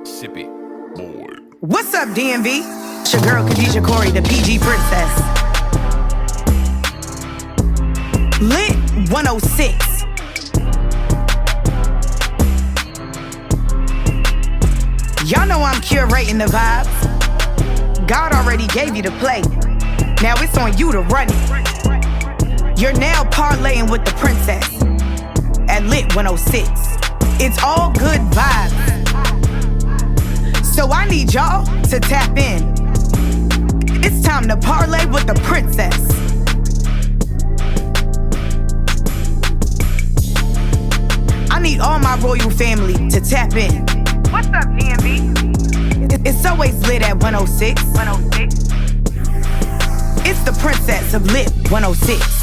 Sip it, boy. What's up, DMV? It's your girl, KHADIJAH CORRIE, the PG princess. LIT106. Y'all know I'm curating the vibes. God already gave you the play. Now it's on you to run it. You're now parlaying with the princess at LIT106. It's all good vibes. So I need y'all to tap in. It's time to parlay with the princess. I need all my royal family to tap in. What's up, DMV? It's always lit at 106. 106. It's the princess of Lit 106.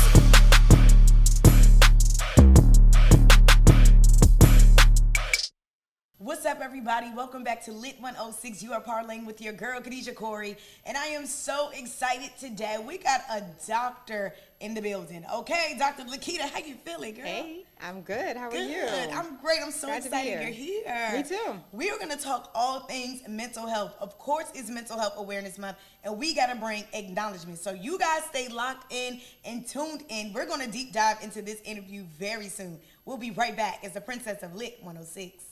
What's up, everybody? Welcome back to Lit 106. You are parlaying with your girl, KHADIJAH CORRIE, and I am so excited today. We got a doctor in the building. Okay, Dr. Keita, how you feeling, girl? Hey, I'm good. How are you? Good. I'm great. I'm so excited you're here. Me too. We are going to talk all things mental health. Of course, it's Mental Health Awareness Month, and we got to bring acknowledgement. So you guys stay locked in and tuned in. We're going to deep dive into this interview very soon. We'll be right back as the princess of Lit 106.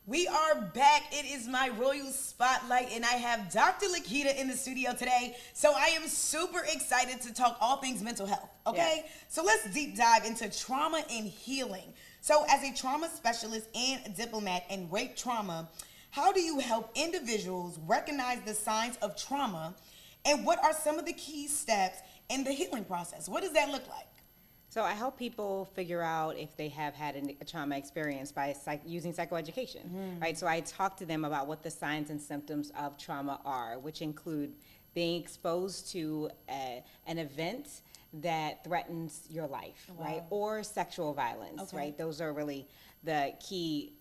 We are back. It is my royal spotlight, and I have Dr. Keita in the studio today. So I am super excited to talk all things mental health, okay? Yeah. So let's deep dive into trauma and healing. So as a trauma specialist and diplomat in rape trauma, how do you help individuals recognize the signs of trauma, and what are some of the key steps in the healing process? What does that look like? So I help people figure out if they have had a trauma experience by using psychoeducation, right? So I talk to them about what the signs and symptoms of trauma are, which include being exposed to an event that threatens your life, right? Or sexual violence, right? Those are really the key.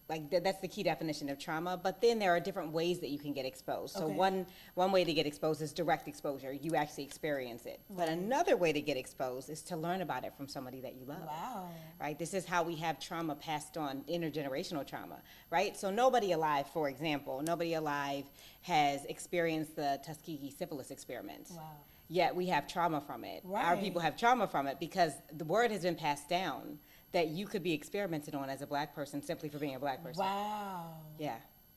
That's the key definition of trauma, but then there are different ways that you can get exposed. So one way to get exposed is direct exposure. You actually experience it. But another way to get exposed is to learn about it from somebody that you love. Wow. Right? This is how we have trauma passed on, intergenerational trauma, right? So nobody alive, for example, nobody alive has experienced the Tuskegee syphilis experiment. Wow. Yet we have trauma from it. Right. Our people have trauma from it because the word has been passed down that you could be experimented on as a black person simply for being a black person. Wow. Yeah.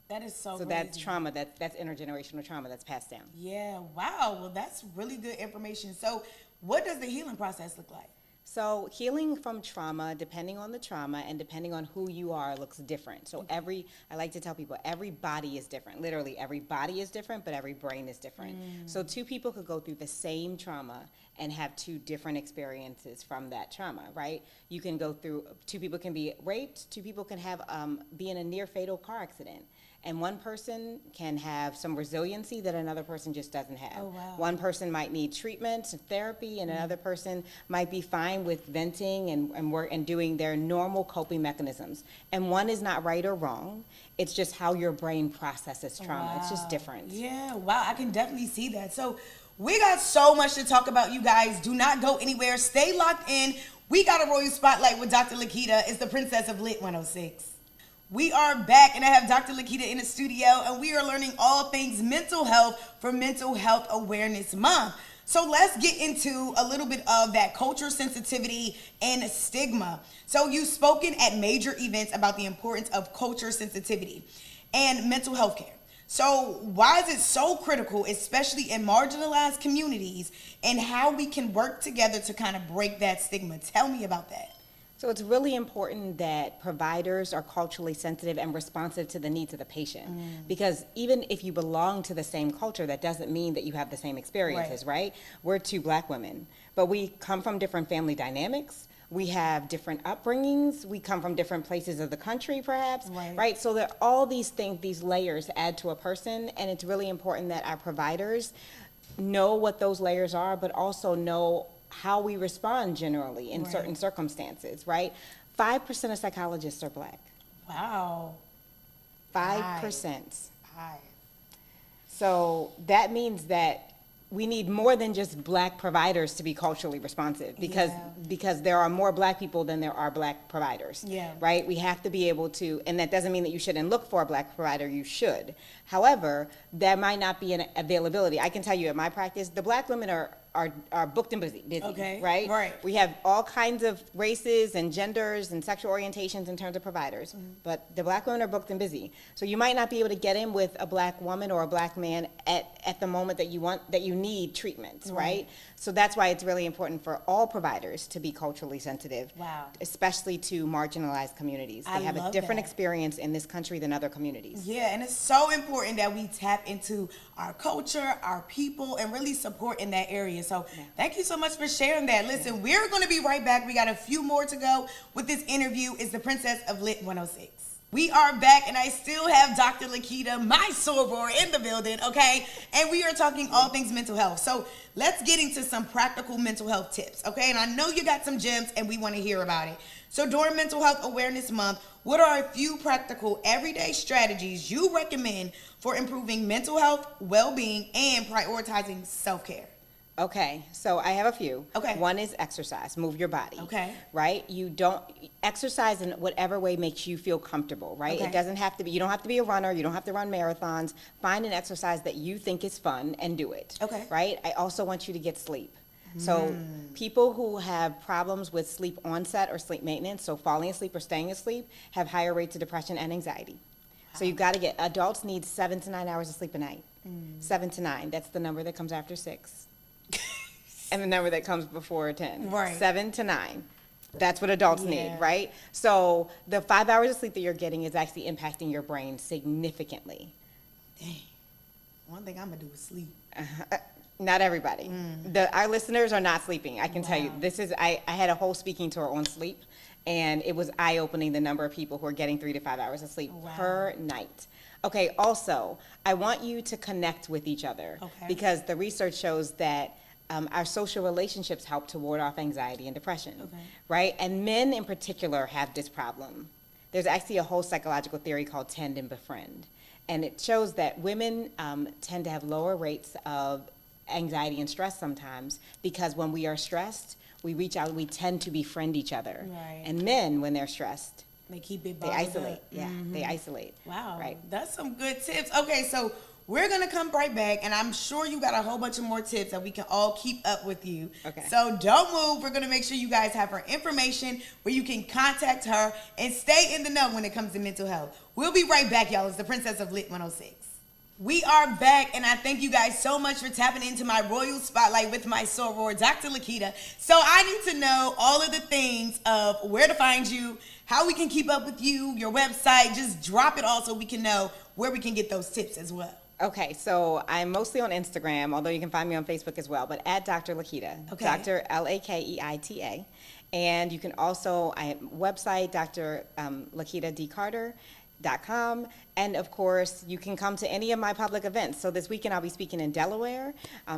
That is so crazy. That's trauma, that's intergenerational trauma that's passed down. Yeah, wow. Well, that's really good information. So what does the healing process look like? So healing from trauma, depending on the trauma and depending on who you are, looks different. So I like to tell people, every body is different. Literally, every body is different, but every brain is different. So two people could go through the same trauma and have two different experiences from that trauma, right? You can go through, two people can be raped, two people can have be in a near fatal car accident. And one person can have some resiliency that another person just doesn't have. Oh, wow. One person might need treatment, therapy, and another person might be fine with venting and doing their normal coping mechanisms. And one is not right or wrong. It's just how your brain processes trauma. Wow. It's just different. Yeah, wow, I can definitely see that. So we got so much to talk about, you guys. Do not go anywhere. Stay locked in. We got a royal spotlight with Dr. Keita. It's the princess of Lit 106. We are back, and I have Dr. Keita in the studio, and we are learning all things mental health for Mental Health Awareness Month. So let's get into a little bit of that culture sensitivity and stigma. So you've spoken at major events about the importance of culture sensitivity and mental health care. So why is it so critical, especially in marginalized communities, and how we can work together to kind of break that stigma? Tell me about that. So it's really important that providers are culturally sensitive and responsive to the needs of the patient. Because even if you belong to the same culture, that doesn't mean that you have the same experiences, right? We're two black women, but we come from different family dynamics. We have different upbringings. We come from different places of the country, perhaps, right? So there are all these things, these layers add to a person, and it's really important that our providers know what those layers are, but also know how we respond generally in certain circumstances, right? 5% of psychologists are black. Wow. 5%. So that means that we need more than just Black providers to be culturally responsive, because there are more Black people than there are Black providers, right? We have to be able to, and that doesn't mean that you shouldn't look for a Black provider, you should. However, there might not be an availability. I can tell you at my practice, the Black women are booked and busy, right? We have all kinds of races and genders and sexual orientations in terms of providers, but the Black women are booked and busy. So you might not be able to get in with a Black woman or a Black man at the moment that you need treatments, right? So that's why it's really important for all providers to be culturally sensitive, especially to marginalized communities. They have a different experience in this country than other communities. Yeah, and it's so important that we tap into our culture, our people, and really support in that area. So thank you so much for sharing that. Listen, we're going to be right back. We got a few more to go with this interview. It's the Princess of LIT106. We are back, and I still have Dr. Keita, my soror, in the building, okay? And we are talking all things mental health. So let's get into some practical mental health tips, okay? And I know you got some gems, and we want to hear about it. So during Mental Health Awareness Month, what are a few practical everyday strategies you recommend for improving mental health, well-being, and prioritizing self-care? Okay, so I have a few. Okay. One is exercise, move your body. Okay. Right? You don't exercise in whatever way makes you feel comfortable, right? Okay. It doesn't have to be, you don't have to be a runner, you don't have to run marathons. Find an exercise that you think is fun and do it. Okay. Right? I also want you to get sleep. So people who have problems with sleep onset or sleep maintenance, so falling asleep or staying asleep, have higher rates of depression and anxiety. So you've got to get, adults need 7 to 9 hours of sleep a night. 7 to 9, that's the number that comes after 6. And the number that comes before 10. Right. 7 to 9. That's what adults need, right? So the 5 hours of sleep that you're getting is actually impacting your brain significantly. Dang. One thing I'm going to do is sleep. Not everybody. Our listeners are not sleeping. I can tell you, I had a whole speaking tour on sleep, and it was eye-opening the number of people who are getting 3 to 5 hours of sleep per night. Okay, also, I want you to connect with each other, because the research shows that our social relationships help to ward off anxiety and depression, right? And men in particular have this problem. There's actually a whole psychological theory called tend and befriend. And it shows that women tend to have lower rates of anxiety and stress sometimes, because when we are stressed, we reach out, we tend to befriend each other. Right. And men, when they're stressed, they keep it they isolate. They isolate. Wow. Right. That's some good tips. Okay, so we're going to come right back, and I'm sure you got a whole bunch of more tips that we can all keep up with you. Okay. So don't move. We're going to make sure you guys have her information where you can contact her and stay in the know when it comes to mental health. We'll be right back, y'all. It's the Princess of LIT106. We are back, and I thank you guys so much for tapping into my royal spotlight with my soror, Dr. Keita. So I need to know all of the things of where to find you, how we can keep up with you, your website. Just drop it all so we can know where we can get those tips as well. Okay, so I'm mostly on Instagram, although you can find me on Facebook as well, but at Dr. Keita, Dr. L-A-K-E-I-T-A. And you can also, I have a website, drlakeitadcarter.com, and of course, you can come to any of my public events. So this weekend I'll be speaking in Delaware,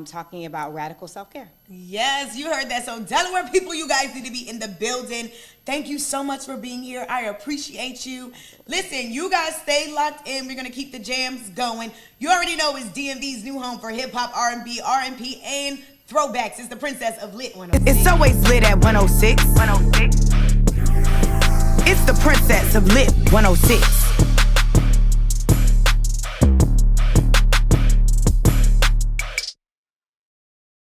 talking about radical self-care. Yes, you heard that. So Delaware people, you guys need to be in the building. Thank you so much for being here. I appreciate you. Listen, you guys stay locked in. We're going to keep the jams going. You already know it's DMV's new home for hip-hop, R&B, R&P, and throwbacks. It's the Princess of LIT106. It's always lit at 106. 106. It's the Princess of LIT106.